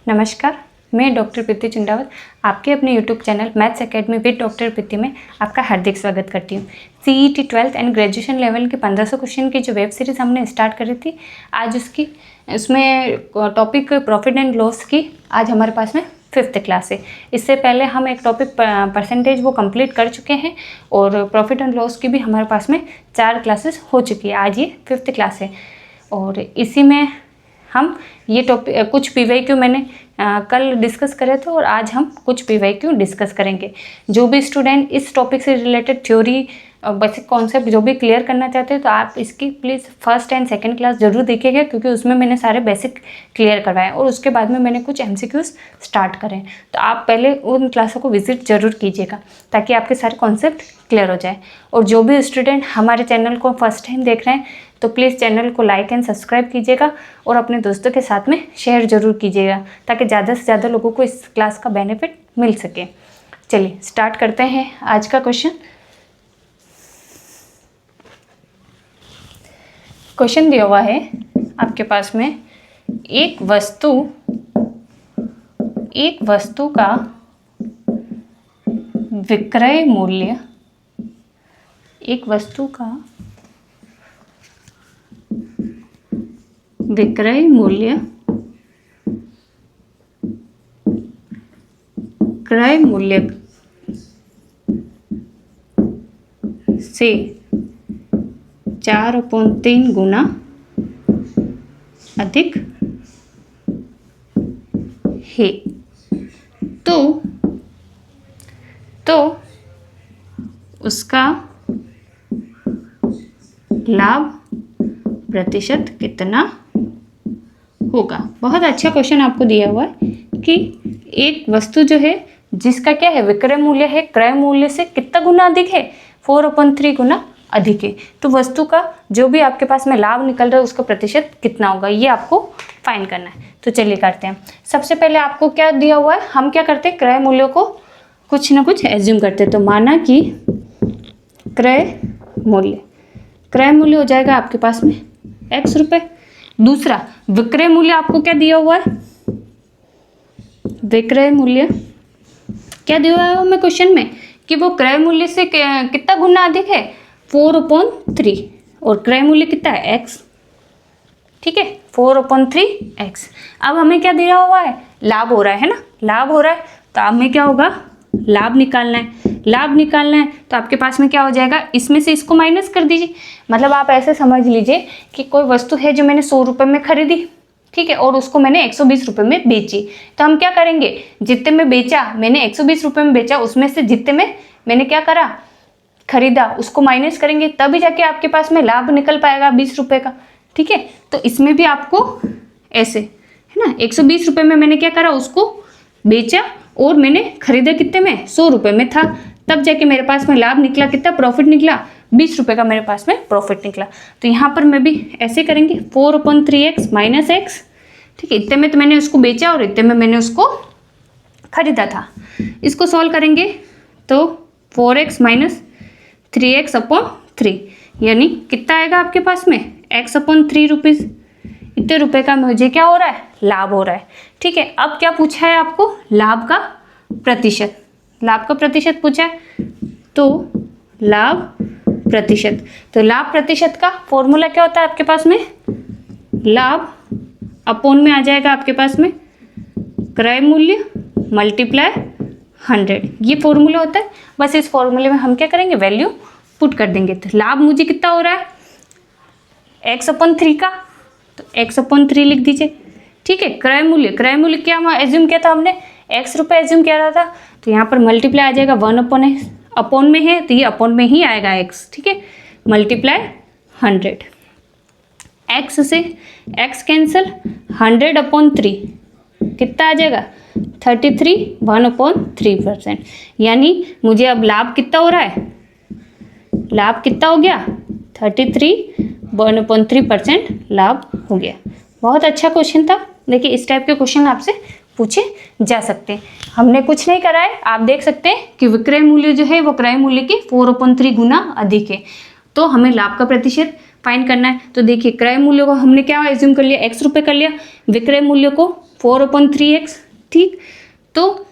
नमस्कार, मैं डॉक्टर प्रीति चंडावत आपके अपने YouTube channel maths academy with doctor Preeti में आपका हार्दिक स्वागत करती हूँ। CET 12th and graduation level के 1500 क्वेश्चन की जो वेब सीरीज़ हमने स्टार्ट करी थी, आज उसमें टॉपिक प्रॉफिट एंड लॉस की आज हमारे पास में 5th क्लास है। इससे पहले हम एक टॉपिक परसेंटेज वो कंप्लीट कर चुके हैं और प्रॉफिट एंड लॉस की भी हमारे पास में 4 क्लासेस हो चुकी है। आज ये 5th क्लास है और इसी में हम ये टॉपिक कुछ पीवाईक्यू मैंने कल डिस्कस करे थे और आज हम कुछ पीवाईक्यू डिस्कस करेंगे। जो भी स्टूडेंट इस टॉपिक से रिलेटेड थ्योरी बेसिक कॉन्सेप्ट जो भी क्लियर करना चाहते हैं तो आप इसकी please 1st and 2nd class ज़रूर देखिएगा, क्योंकि उसमें मैंने सारे बेसिक क्लियर करवाए और उसके बाद में मैंने कुछ MCQs स्टार्ट करें। तो आप पहले उन क्लासों को विजिट ज़रूर कीजिएगा ताकि आपके सारे कॉन्सेप्ट क्लियर हो जाए। और जो भी स्टूडेंट हमारे चैनल को फर्स्ट टाइम देख रहे हैं तो प्लीज़ चैनल को लाइक एंड सब्सक्राइब कीजिएगा और अपने दोस्तों के साथ में शेयर ज़रूर कीजिएगा ताकि ज़्यादा से ज़्यादा लोगों को इस क्लास का बेनिफिट मिल सके। चलिए स्टार्ट करते हैं आज का क्वेश्चन दिया हुआ है आपके पास में। एक वस्तु का विक्रय मूल्य क्रय मूल्य से 4/3 गुना अधिक है तो उसका लाभ प्रतिशत कितना होगा। बहुत अच्छा क्वेश्चन आपको दिया हुआ है कि एक वस्तु जो है जिसका क्या है विक्रय मूल्य है क्रय मूल्य से कितना गुना अधिक है, 4/3 गुना अधिक है। तो वस्तु का जो भी आपके पास में लाभ निकल रहा है उसका प्रतिशत कितना होगा, ये आपको फाइंड करना है। तो चलिए करते हैं। सबसे पहले आपको क्या दिया हुआ है, हम क्या करते हैं क्रय मूल्य को कुछ ना कुछ एज्यूम करते हैं। तो माना कि क्रय मूल्य हो जाएगा आपके पास में X रुपये। दूसरा विक्रय मूल्य आपको क्या दिया हुआ है, विक्रय मूल्य क्या दिया हुआ है हमें क्वेश्चन में कि वो क्रय मूल्य से कितना गुना अधिक है, 4/3 और क्रय मूल्य कितना है X। ठीक है, 4/3X। अब हमें क्या दिया हुआ है, लाभ हो रहा है ना, लाभ हो रहा है तो हमें क्या होगा, लाभ निकालना है। तो आपके पास में क्या हो जाएगा, इसमें से इसको माइनस कर दीजिए। मतलब आप ऐसे समझ लीजिए कि कोई वस्तु है जो मैंने 100 रुपये में खरीदी, ठीक है, और उसको मैंने 120 रुपये में बेची। तो हम क्या करेंगे, जितने में बेचा मैंने 120 रुपये में बेचा, उसमें से जितने में मैंने क्या करा खरीदा उसको माइनस करेंगे, तभी जाके आपके पास में लाभ निकल पाएगा 20 रुपये का। ठीक है, तो इसमें भी आपको ऐसे है ना, 120 रुपये में मैंने क्या करा, उसको बेचा और मैंने खरीदा कितने में, 100 रुपये में था, तब जाके मेरे पास में लाभ निकला, कितना प्रॉफिट निकला, 20 रुपये का मेरे पास में प्रॉफिट निकला। तो यहाँ पर मैं भी ऐसे करेंगे 4/3x माइनस एक्स। ठीक है, इतने में तो मैंने उसको बेचा और इतने में मैंने उसको खरीदा था। इसको सॉल्व करेंगे तो 4x माइनस 3x/3 यानी कितना आएगा आपके पास में x/3 रुपीज़। इतने रुपए का मुझे क्या हो रहा है, लाभ हो रहा है। ठीक है, अब क्या पूछा है आपको, लाभ का प्रतिशत पूछा है। तो लाभ प्रतिशत का फॉर्मूला क्या होता है आपके पास में, लाभ अपॉन में आ जाएगा आपके पास में क्रय मूल्य मल्टीप्लाई 100, ये फॉर्मूला होता है। बस इस फॉर्मूले में हम क्या करेंगे, वैल्यू पुट कर देंगे। तो लाभ मुझे कितना हो रहा है x/3 का, तो x/3 लिख दीजिए। ठीक है, क्रय मूल्य क्या एज्यूम किया था हमने, X रुपये एज्यूम किया रहा था, तो यहाँ पर मल्टीप्लाई आ जाएगा 1 अपॉन में है तो ये अपॉन में ही आएगा x। ठीक है, मल्टीप्लाई 100, x से x कैंसिल, 100/3 कितना आ जाएगा 33, 1/3%। यानी मुझे अब लाभ कितना हो रहा है, लाभ कितना हो गया 33, 1/3% लाभ हो गया। बहुत अच्छा क्वेश्चन था। देखिए इस टाइप के क्वेश्चन आपसे पूछे जा सकते हैं। हमने कुछ नहीं करा है, आप देख सकते हैं कि विक्रय मूल्य जो है वो क्रय मूल्य के 4/3 गुना अधिक है। तो हमें लाभ का प्रतिशत फाइंड करना है। तो देखिए क्रय मूल्य को हमने क्या एज्यूम कर लिया, x रुपये कर लिया, विक्रय मूल्य को 4/3x। ठीक, तो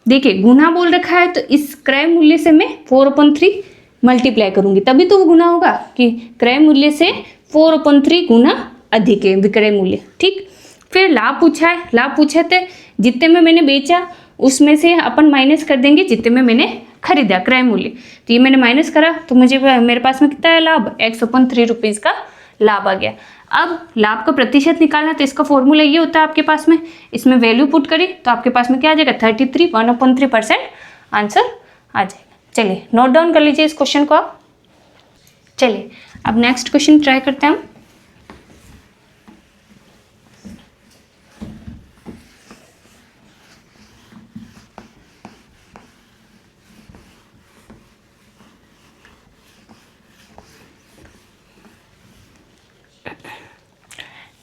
देखिए गुना बोल रखा है तो इस क्रय मूल्य से मैं 4/3 मल्टीप्लाई करूंगी, तभी तो वो गुना होगा कि क्रय मूल्य से 4/3 गुना अधिक है विक्रय मूल्य। ठीक, फिर लाभ पूछा है, लाभ पूछा थे जितने में मैंने बेचा उसमें से अपन माइनस कर देंगे जितने में मैंने खरीदा क्रय मूल्य। तो ये मैंने माइनस करा तो मुझे मेरे पास में कितना है लाभ, x/3 रुपीज़ का लाभ आ गया। अब लाभ का प्रतिशत निकालना तो इसका फॉर्मूला ये होता है आपके पास में, इसमें वैल्यू पुट करी तो आपके पास में क्या आ जाएगा 33, 1/3% आंसर आ जाएगा। चलिए नोट डाउन कर लीजिए इस क्वेश्चन को आप। चलिए अब नेक्स्ट क्वेश्चन ट्राई करते हैं हम।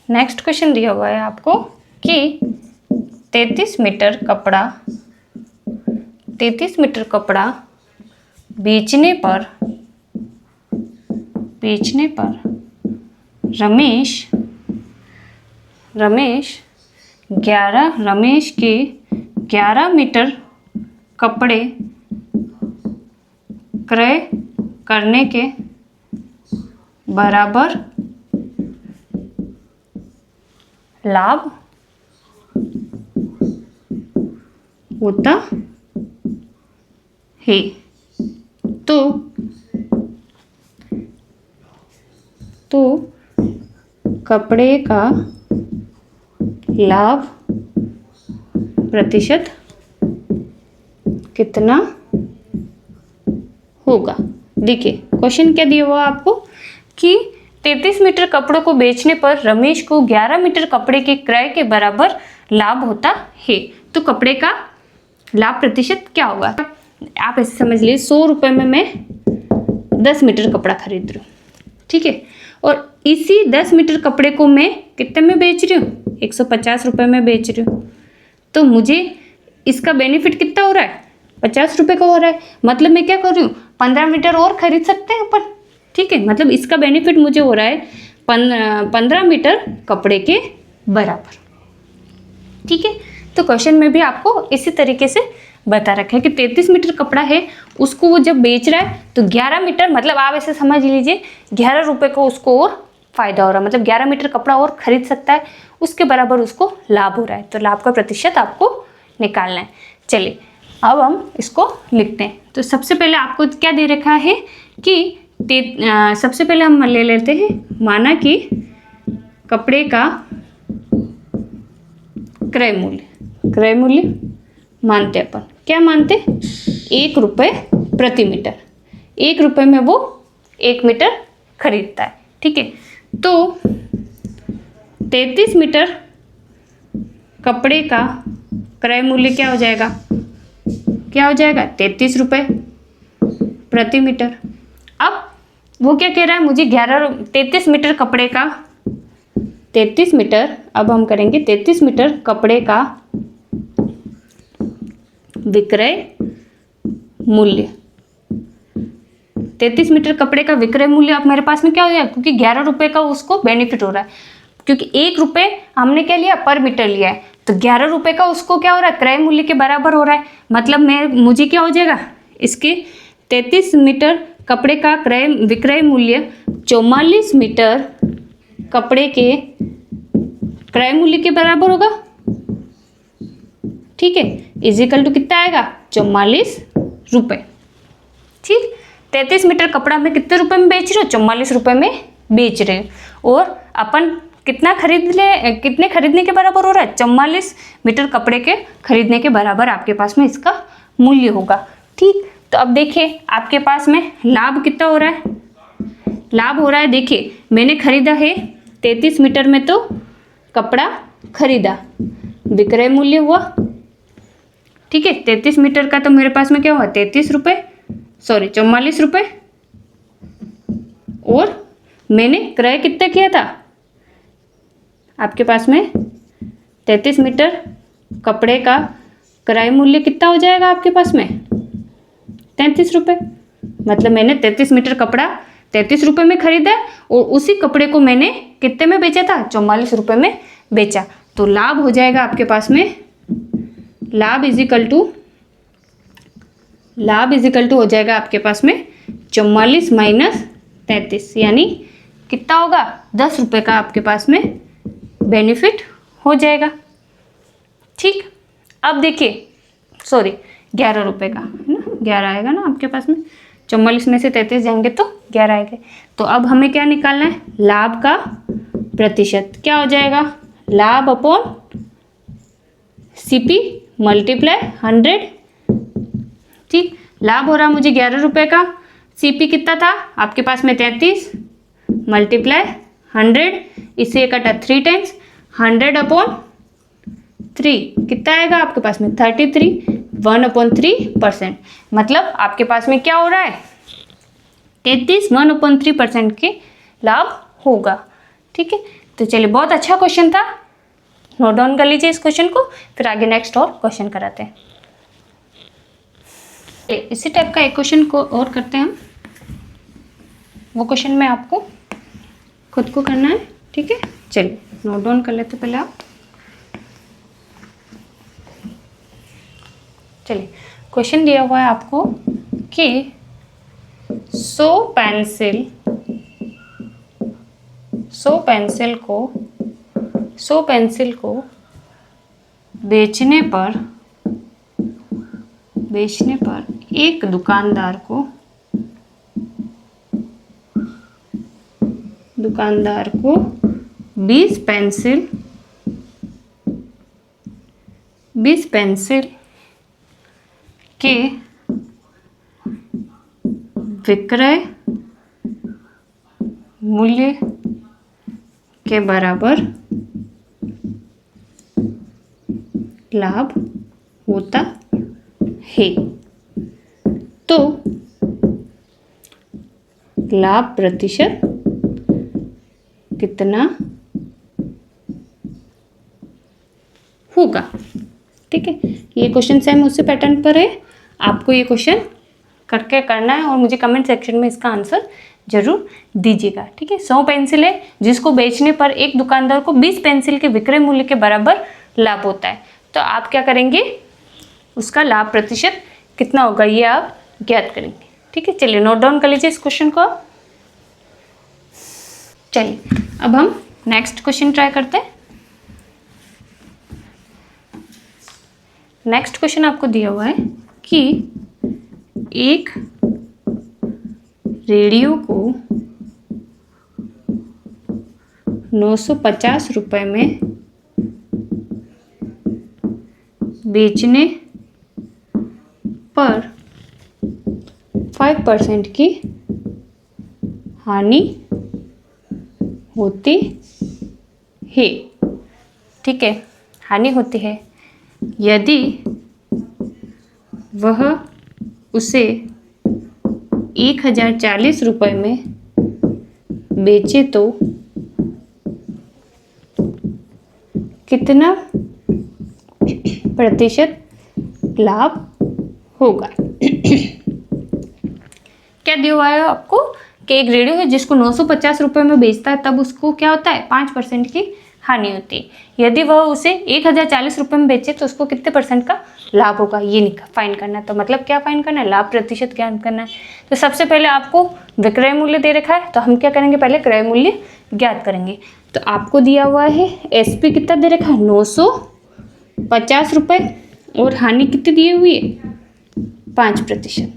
नेक्स्ट क्वेश्चन दिया हुआ है आपको कि 33 मीटर कपड़ा बेचने पर रमेश के 11 मीटर कपड़े क्रय करने के बराबर लाभ होता है। तो कपड़े का लाभ प्रतिशत कितना होगा। देखिए क्वेश्चन क्या दिया हुआ आपको कि 33 मीटर कपड़ों को बेचने पर रमेश को 11 मीटर कपड़े के क्रय के बराबर लाभ होता है। तो कपड़े का लाभ प्रतिशत क्या होगा, आप ऐसे समझ लीजिए 100 रुपये में मैं 10 मीटर कपड़ा खरीद रही हूँ। ठीक है, और इसी 10 मीटर कपड़े को मैं कितने में बेच रही हूँ, 150 रुपये में बेच रही हूँ। तो मुझे इसका बेनिफिट कितना हो रहा है, 50 रुपये का हो रहा है। मतलब मैं क्या कर रही हूँ, 15 मीटर और खरीद सकते हैं अपन। ठीक है, मतलब इसका बेनिफिट मुझे हो रहा है 15 मीटर कपड़े के बराबर। ठीक है, तो क्वेश्चन में भी आपको इसी तरीके से बता रखा है कि 33 मीटर कपड़ा है, उसको वो जब बेच रहा है तो 11 मीटर, मतलब आप ऐसे समझ लीजिए 11 रुपये को उसको और फायदा हो रहा है, मतलब 11 मीटर कपड़ा और खरीद सकता है, उसके बराबर उसको लाभ हो रहा है। तो लाभ का प्रतिशत आपको निकालना है। चलिए अब हम इसको लिखते हैं। तो सबसे पहले आपको क्या दे रखा है कि सबसे पहले हम ले लेते हैं, माना कि कपड़े का क्रय मूल्य मानते अपन, क्या मानते, 1 रुपये प्रति मीटर, 1 रुपये में वो 1 मीटर खरीदता है। ठीक है, तो 33 मीटर कपड़े का क्रय मूल्य क्या हो जाएगा, 33 रुपये प्रति मीटर। अब वो क्या कह रहा है, मुझे 33 मीटर कपड़े का 33 मीटर, अब हम करेंगे 33 मीटर कपड़े का विक्रय मूल्य। 33 मीटर कपड़े का विक्रय मूल्य अब मेरे पास में क्या हो गया, क्योंकि 11 रुपये का उसको बेनिफिट हो रहा है, क्योंकि 1 रुपये हमने क्या लिया, पर मीटर लिया है, तो 11 रुपये का उसको क्या हो रहा है, क्रय मूल्य के बराबर हो रहा है। मतलब मुझे क्या हो जाएगा, इसके 33 मीटर कपड़े का विक्रय मूल्य 44 मीटर कपड़े के क्रय मूल्य के बराबर होगा। ठीक है, इजिकल टू कितना आएगा, 44 रुपये। ठीक, 33 मीटर कपड़ा मैं कितने रुपए में बेच रही हूँ, 44 रुपये में बेच रहे हूँ, और अपन कितना कितने खरीदने के बराबर हो रहा है, 44 मीटर कपड़े के खरीदने के बराबर आपके पास में इसका मूल्य होगा। ठीक, तो अब देखिए आपके पास में लाभ कितना हो रहा है, लाभ हो रहा है, देखिए मैंने खरीदा है 33 मीटर में, तो कपड़ा खरीदा, विक्रय मूल्य हुआ। ठीक है, 33 मीटर का तो मेरे पास में क्या हुआ, 44 रुपये, और मैंने क्रय कितना किया था, आपके पास में 33 मीटर कपड़े का क्रय मूल्य कितना हो जाएगा आपके पास में, 33 रुपये। मतलब मैंने 33 मीटर कपड़ा 33 रुपये में खरीदा और उसी कपड़े को मैंने कितने में बेचा था, 44 रुपये में बेचा। तो लाभ हो जाएगा आपके पास में, लाभ इज इक्वल टू हो जाएगा आपके पास में 44 माइनस 33, यानी कितना होगा, 10 रुपये का आपके पास में बेनिफिट हो जाएगा। ठीक, अब देखिए, सॉरी 11 रुपये का है ना, 11 आएगा ना आपके पास में, 44 में से 33 जाएंगे तो 11 आएंगे। तो अब हमें क्या निकालना है, लाभ का प्रतिशत। क्या हो जाएगा, लाभ अपॉन CP मल्टीप्लाई 100। ठीक, लाभ हो रहा मुझे 11 रुपये का, CP कितना था आपके पास में 33 मल्टीप्लाई 100, इसे कटा 3 टाइम्स, 100 अपॉन 3 कितना आएगा आपके पास में 33, 1/3%। मतलब आपके पास में क्या हो रहा है, 33 1/3% के लाभ होगा। ठीक है, तो चलिए, बहुत अच्छा क्वेश्चन था, नोट डाउन कर लीजिए इस क्वेश्चन को, फिर आगे नेक्स्ट और क्वेश्चन कराते हैं। इसी टाइप का एक क्वेश्चन को और करते हैं हम, वो क्वेश्चन में आपको खुद को करना है। ठीक है, चलिए नोट डाउन कर लेते पहले आप। चलिए, क्वेश्चन दिया हुआ है आपको कि 100 पेंसिल को बेचने पर एक दुकानदार को 20 पेंसिल के विक्रय मूल्य के बराबर लाभ होता है, तो लाभ प्रतिशत कितना होगा। ठीक है, ये क्वेश्चन सेम उसी पैटर्न पर है, आपको ये क्वेश्चन करके करना है और मुझे कमेंट सेक्शन में इसका आंसर जरूर दीजिएगा। ठीक है, 100 पेंसिल है जिसको बेचने पर एक दुकानदार को 20 पेंसिल के विक्रय मूल्य के बराबर लाभ होता है, तो आप क्या करेंगे, उसका लाभ प्रतिशत कितना होगा ये आप ज्ञात करेंगे। ठीक है, चलिए नोट डाउन कर लीजिए इस क्वेश्चन को। चलिए, अब हम नेक्स्ट क्वेश्चन ट्राई करते हैं। नेक्स्ट क्वेश्चन आपको दिया हुआ है कि एक रेडियो को 950 रुपये में बेचने पर 5% की हानि होती है। ठीक है, हानि होती है, यदि वह उसे 1040 रुपये में बेचे तो कितना प्रतिशत लाभ होगा। क्या दिया हुआ है आपको कि एक रेडियो है जिसको 950 रुपये में बेचता है, तब उसको क्या होता है 5% की हानि होती है। यदि वह उसे 1040 रुपये में बेचे तो उसको कितने % का लाभ होगा, ये फाइंड करना है। तो मतलब क्या फाइंड करना है, लाभ प्रतिशत ज्ञात करना है। तो सबसे पहले आपको विक्रय मूल्य दे रखा है, तो हम क्या करेंगे, पहले क्रय मूल्य ज्ञात करेंगे। तो आपको दिया हुआ है SP कितना दे रखा है 950 रुपये, और हानि कितनी दी हुई है 5%,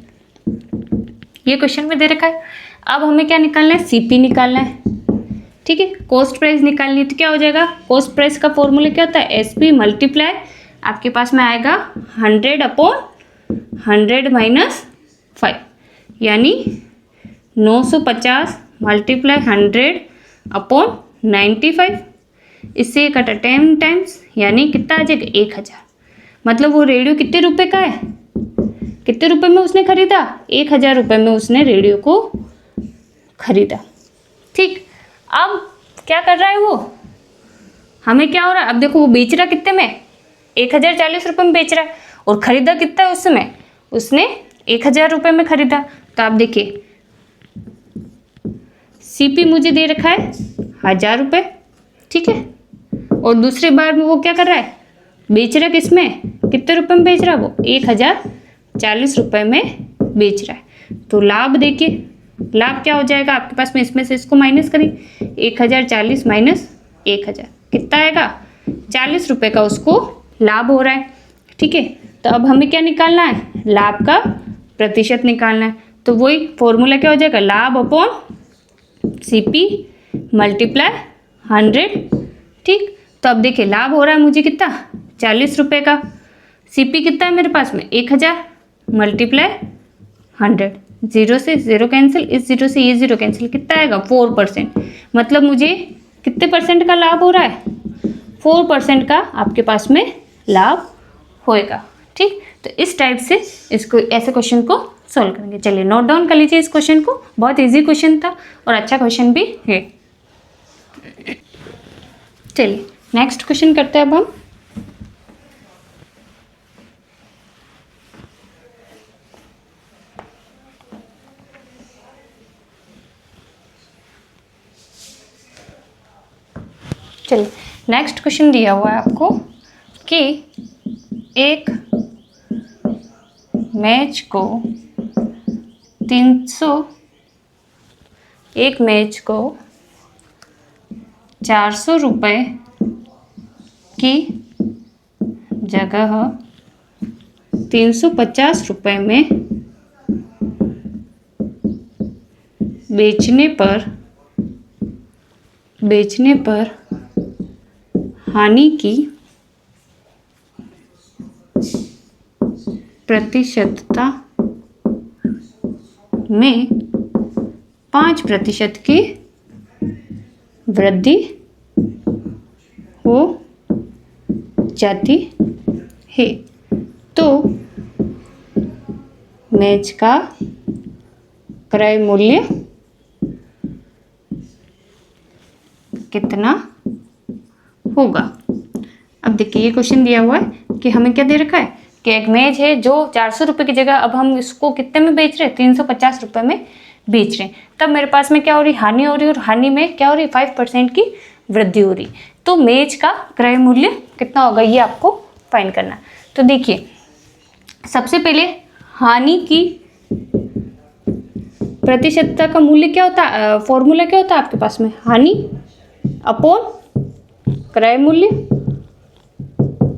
ये क्वेश्चन में दे रखा है। अब हमें क्या निकालना है, CP निकालना है। ठीक है, कॉस्ट प्राइस निकालनी है, तो क्या हो जाएगा, कॉस्ट प्राइस का फॉर्मूला क्या होता है, SP मल्टीप्लाई आपके पास में आएगा 100/100 माइनस 5, यानी 950 मल्टीप्लाई 100/95, इससे कटा 10 टाइम्स, यानी कितना आ जाएगा 1000। मतलब वो रेडियो कितने रुपए का है, कितने रुपए में उसने खरीदा, 1000 रुपये में उसने रेडियो को खरीदा। ठीक, अब क्या कर रहा है वो, हमें क्या हो रहा है, अब देखो वो बेच रहा कितने में, 1040 रुपये में बेच रहा है, और खरीदा कितना है उस समय, उसने 1000 रुपये में खरीदा। तो आप देखिए CP मुझे दे रखा है 1000 रुपये, ठीक है, और दूसरी बार में वो क्या कर रहा है, बेच रहा है किसमें, कितने रुपए में बेच रहा है वो, 1040 रुपये में बेच रहा है। तो लाभ देखिए, लाभ क्या हो जाएगा आपके पास में, इसमें से इसको माइनस करिए, 1040 माइनस 1000 कितना आएगा, 40 रुपये का उसको लाभ हो रहा है। ठीक है, तो अब हमें क्या निकालना है, लाभ का प्रतिशत निकालना है। तो वही फॉर्मूला क्या हो जाएगा, लाभ अपॉन CP मल्टीप्लाई 100। ठीक, तो अब देखिए लाभ हो रहा है मुझे कितना, 40 रुपये का, CP कितना है मेरे पास में, 1000 मल्टीप्लाई 100, 0 से 0 कैंसिल, इस 0 से ये 0 कैंसिल, कितना आएगा 4%। मतलब मुझे कितने परसेंट का लाभ हो रहा है, 4% का आपके पास में लाभ होएगा। ठीक, तो इस टाइप से इसको ऐसे क्वेश्चन को सॉल्व करेंगे। चलिए नोट डाउन कर लीजिए इस क्वेश्चन को, बहुत इजी क्वेश्चन था और अच्छा क्वेश्चन भी है। चलिए नेक्स्ट क्वेश्चन करते हैं अब हम। चलिए नेक्स्ट क्वेश्चन दिया हुआ है आपको कि एक मैच को 400 रुपये की जगह 350 रुपये में बेचने पर हानि की प्रतिशतता में 5% की वृद्धि हो जाती है, तो मैच का क्रय मूल्य कितना होगा। अब देखिए ये क्वेश्चन दिया हुआ है कि हमें क्या दे रखा है कि एक मेज है जो 400 रुपये की जगह अब हम इसको कितने में बेच रहे हैं, 350 रुपये में बेच रहे हैं। तब मेरे पास में क्या हो रही, हानि हो रही है, और हानि में क्या हो रही, 5% की वृद्धि हो रही। तो मेज का क्रय मूल्य कितना होगा ये आपको फाइंड करना है। तो देखिए सबसे पहले हानि की प्रतिशतता का मूल्य क्या होता है, फॉर्मूला क्या होता है आपके पास में, हानि अपॉन क्रय मूल्य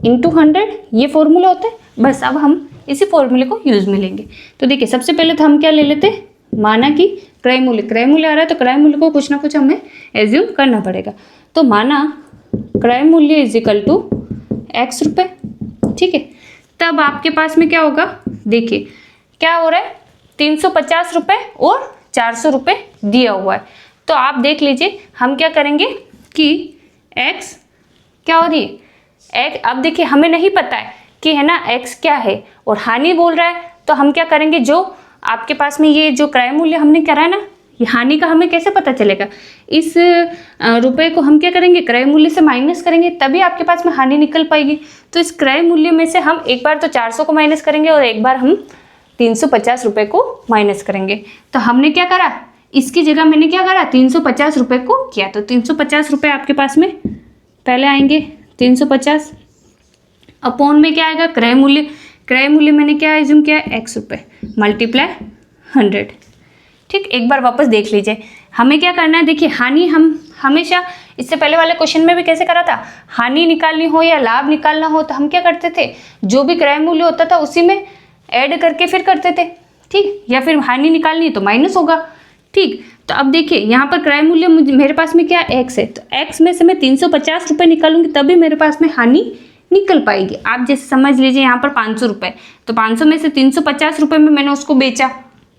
इंटू 100, ये फॉर्मूला होता है। बस अब हम इसी फॉर्मूले को यूज में लेंगे। तो देखिए सबसे पहले तो हम क्या ले लेते, माना कि क्रय मूल्य आ रहा है, तो क्रय मूल्य को कुछ ना कुछ हमें एज्यूम करना पड़ेगा। तो माना क्रय मूल्य इज इक्वल टू X रुपये। ठीक है, तब आपके पास में क्या होगा, देखिए क्या हो रहा है, 350 रुपये और 400 रुपये दिया हुआ है। तो आप देख लीजिए हम क्या करेंगे कि X क्या हो रही है, X अब देखिए हमें नहीं पता है कि है ना X क्या है, और हानि बोल रहा है, तो हम क्या करेंगे, जो आपके पास में ये जो क्रय मूल्य हमने करा है ना, ये हानि का हमें कैसे पता चलेगा, इस रुपए को हम क्या करेंगे, क्रय मूल्य से माइनस करेंगे, तभी आपके पास में हानि निकल पाएगी। तो इस क्रय मूल्य में से हम एक बार तो 400 को माइनस करेंगे और एक बार हम 350 रुपये को माइनस करेंगे। तो हमने क्या करा, इसकी जगह मैंने क्या करा, 350 रुपये को किया। तो 350 रुपये आपके पास में पहले आएंगे, 350 अपॉन में क्या आएगा, क्रय मूल्य मैंने क्या एज्यूम किया, X रुपये मल्टीप्लाई 100। ठीक, एक बार वापस देख लीजिए हमें क्या करना है। देखिए हानि हम हमेशा इससे पहले वाले क्वेश्चन में भी कैसे करा था, हानि निकालनी हो या लाभ निकालना हो तो हम क्या करते थे, जो भी क्रय मूल्य होता था उसी में ऐड करके फिर करते थे। ठीक, या फिर हानि निकालनी है तो माइनस होगा। ठीक, तो अब देखिए यहाँ पर क्रय मूल्य मेरे पास में क्या X है, तो X में से मैं 350 रुपये निकालूंगी तभी मेरे पास में हानि निकल पाएगी। आप जैसे समझ लीजिए यहाँ पर 500 रुपये, तो 500 में से 350 रुपये में मैंने उसको बेचा।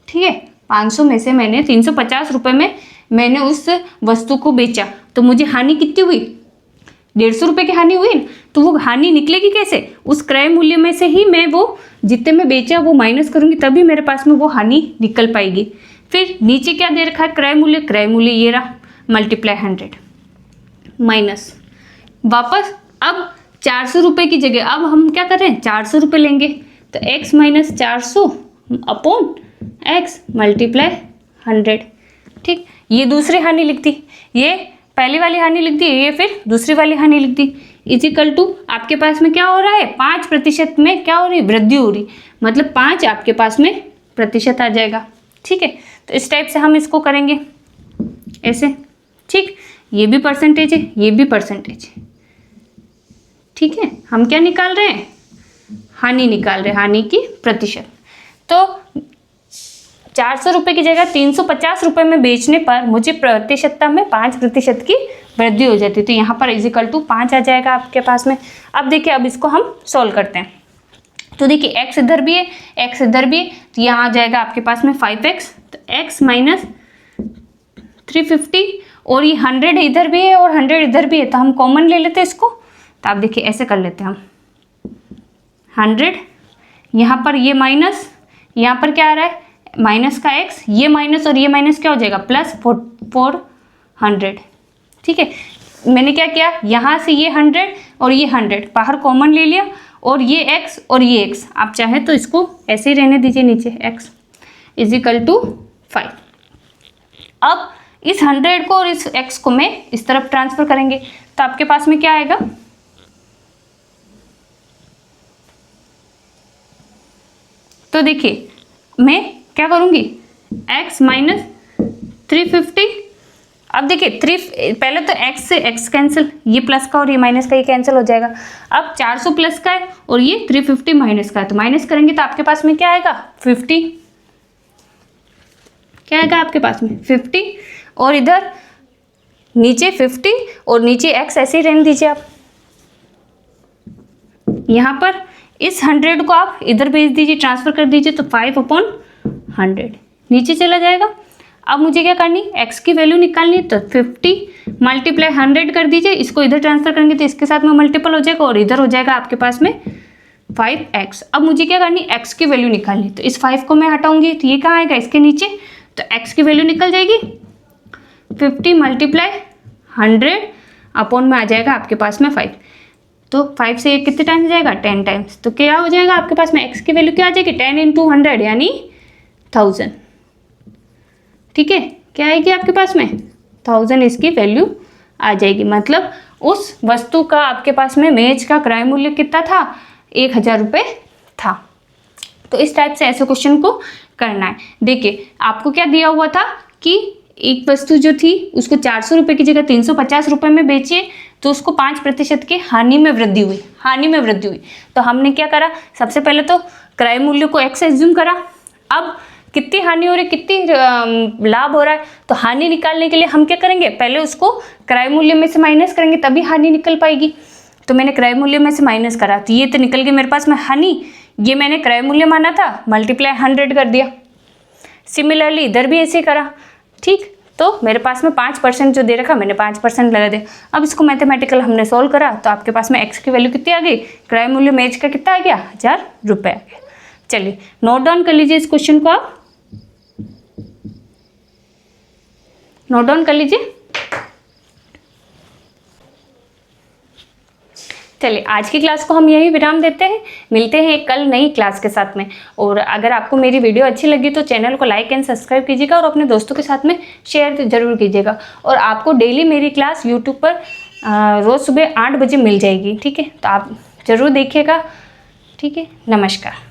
ठीक है, 500 में से मैंने 350 रुपये में मैंने उस वस्तु को बेचा, तो मुझे हानि कितनी हुई, 150 रुपये की हानि हुई। तो वो हानि निकलेगी कैसे, उस क्रय मूल्य में से ही मैं वो जितने में बेचा वो माइनस करूँगी, तभी मेरे पास में वो हानि निकल पाएगी। फिर नीचे क्या दे रखा है, क्रय मूल्य ये रहा मल्टीप्लाई 100 माइनस वापस। अब 400 रुपये की जगह अब हम क्या कर रहे हैं, 400 रुपये लेंगे, तो x minus 400 upon x multiply 100। ठीक, ये दूसरी हानि लिखती, ये पहली वाली हानि लिख दी, ये फिर दूसरी वाली हानि लिख दी, इजिकल टू आपके पास में क्या हो रहा है, 5% में क्या हो रही, वृद्धि हो रही, मतलब 5 आपके पास में प्रतिशत आ जाएगा। ठीक है, तो इस टाइप से हम इसको करेंगे ऐसे। ठीक, ये भी परसेंटेज है, ये भी परसेंटेज है। ठीक है, हम क्या निकाल रहे हैं, हानि निकाल रहे हैं, हानि की प्रतिशत। तो 400 रुपये की जगह 350 रुपये में बेचने पर मुझे प्रतिशतता में 5% की वृद्धि हो जाती है। तो यहाँ पर इजिकल टू 5 आ जाएगा आपके पास में। अब देखिए, अब इसको हम सॉल्व करते हैं। तो देखिए, x इधर भी है, x इधर भी है, तो यहाँ आ जाएगा आपके पास में 5x, तो x माइनस 350, और ये 100 इधर भी है और 100 इधर भी है, तो हम कॉमन ले लेते हैं इसको। तो आप देखिए ऐसे कर लेते हैं हम, 100 यहाँ पर, ये माइनस, यहाँ पर क्या आ रहा है, माइनस का x, ये माइनस और ये माइनस क्या हो जाएगा, प्लस 400। ठीक है, मैंने क्या किया, यहाँ से ये 100 और ये 100 बाहर कॉमन ले लिया, और ये x और ये x, आप चाहे तो इसको ऐसे ही रहने दीजिए नीचे, x इजिकल टू 5। अब इस 100 को और इस x को मैं इस तरफ ट्रांसफर करेंगे, तो आपके पास में क्या आएगा, तो देखिए मैं क्या करूँगी, x माइनस 350। अब देखिए पहले तो x से x कैंसिल, ये प्लस का और ये माइनस का ये कैंसिल हो जाएगा। अब 400 प्लस का है और ये 350 माइनस का है, तो माइनस करेंगे तो आपके पास में क्या आएगा, 50। क्या आएगा आपके पास में, 50, और इधर नीचे 50 और नीचे x ऐसे ही रहने दीजिए आप। यहाँ पर इस 100 को आप इधर भेज दीजिए, ट्रांसफर कर दीजिए, तो 5/100 नीचे चला जाएगा। अब मुझे क्या करनी, x की वैल्यू निकालनी है, तो 50 मल्टीप्लाई 100 कर दीजिए, इसको इधर ट्रांसफर करेंगे तो इसके साथ में मल्टीपल हो जाएगा, और इधर हो जाएगा आपके पास में 5x। अब मुझे क्या करनी, x की वैल्यू निकालनी, तो इस 5 को मैं हटाऊंगी, तो ये कहाँ आएगा, इसके नीचे, तो x की वैल्यू निकल जाएगी 50 मल्टीप्लाई 100 अपॉन में आ जाएगा आपके पास में 5। तो 5 से ये कितने टाइम्स जाएगा, 10 टाइम्स, तो क्या हो जाएगा आपके पास में, x की वैल्यू क्या आ जाएगी, 10 × 100 यानी 1000। ठीक है, क्या आएगी आपके पास में, 1000 इसकी वैल्यू आ जाएगी। मतलब उस वस्तु का आपके पास में मेज का क्रय मूल्य कितना था, 1000 रुपये था। तो इस टाइप से ऐसे क्वेश्चन को करना है। देखिए आपको क्या दिया हुआ था कि एक वस्तु जो थी उसको 400 रुपये की जगह 350 रुपये में बेचिए, तो उसको 5% की हानि में वृद्धि हुई। तो हमने क्या करा, सबसे पहले तो क्रय मूल्य को x एज्यूम करा। अब कितनी हानि हो रही, कितनी लाभ हो रहा है, तो हानि निकालने के लिए हम क्या करेंगे, पहले उसको क्रय मूल्य में से माइनस करेंगे, तभी हानि निकल पाएगी। तो मैंने क्रय मूल्य में से माइनस करा, तो ये तो निकल गई मेरे पास में हानि, ये मैंने क्रय मूल्य माना था, मल्टीप्लाई 100 कर दिया। सिमिलरली इधर भी ऐसे करा। ठीक, तो मेरे पास में 5% जो दे रखा, मैंने 5% लगा दिया। अब इसको मैथमेटिकल हमने सोल्व करा, तो आपके पास में x की वैल्यू कितनी आ गई, क्रय मूल्य मेज का कितना आ गया, 1000 रुपये आ गया। चलिए नोट डाउन कर लीजिए इस क्वेश्चन को, आप नोट डाउन कर लीजिए। चलिए आज की क्लास को हम यही विराम देते हैं, मिलते हैं कल नई क्लास के साथ में। और अगर आपको मेरी वीडियो अच्छी लगी तो चैनल को लाइक एंड सब्सक्राइब कीजिएगा और अपने दोस्तों के साथ में शेयर जरूर कीजिएगा। और आपको डेली मेरी क्लास यूट्यूब पर रोज़ सुबह 8 बजे मिल जाएगी। ठीक है, तो आप ज़रूर देखिएगा। ठीक है, नमस्कार।